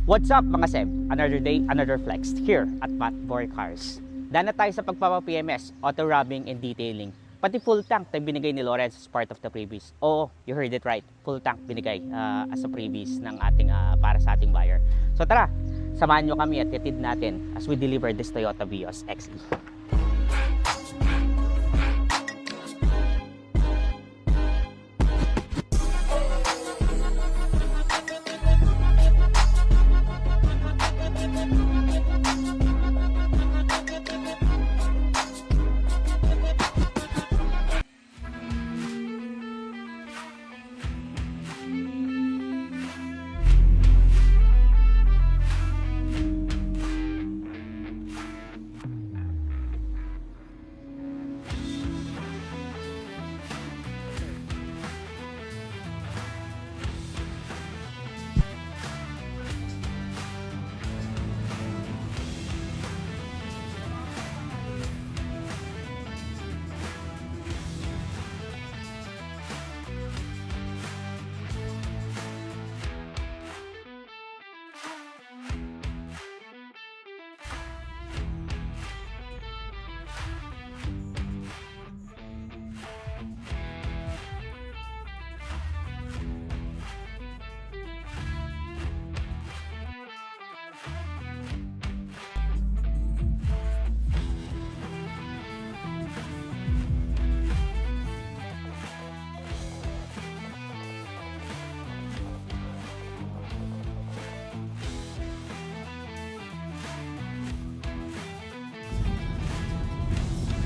What's up mga Seb? Another day, another flex here at Macboy Cars. Dahil na tayo sa pagpapa-PMS, auto rubbing and detailing. Pati full tank na binigay ni Lawrence as part of the previous. Oo, you heard it right. Full tank binigay as a previous ng ating para sa ating buyer. So tara, samahan nyo kami at yatid natin as we deliver this Toyota Vios XE.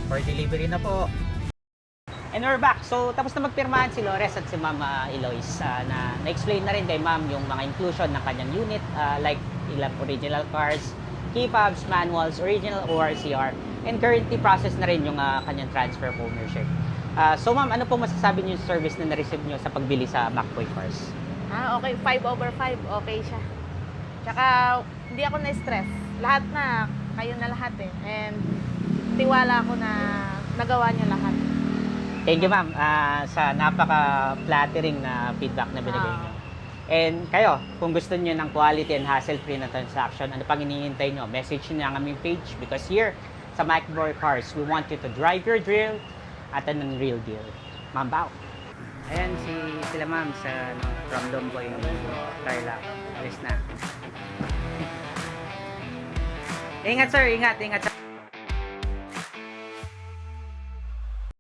For delivery na po. And we're back. So, tapos na magpirmahan si Lores at si Ma'am Eloise na na-explain na rin kay Ma'am yung mga inclusion ng kanyang unit like ilang original cars, key fobs, manuals, original ORCR, and currently process na rin yung kanyang transfer of ownership. So Ma'am, ano po masasabi niyo sa service na na-receive niyo sa pagbili sa Macboy Cars? Okay. 5/5. Okay siya. Tsaka, hindi ako na-stress. Lahat na, kayo na lahat eh. And, tiwala ako na nagawa niyo lahat. Thank you Ma'am sa napaka-flattering na feedback na binigay niyo. And kayo, kung gusto niyo ng quality and hassle-free na transaction, ano pang hinihintay niyo? Message niyo ang aming page because here sa Macboy Cars, we want you to drive your drill at an unreal deal. Ma'am Bao. Ayan sila Ma'am sa from Domboy Tarlac. Alis na. Ingat sir, ingat.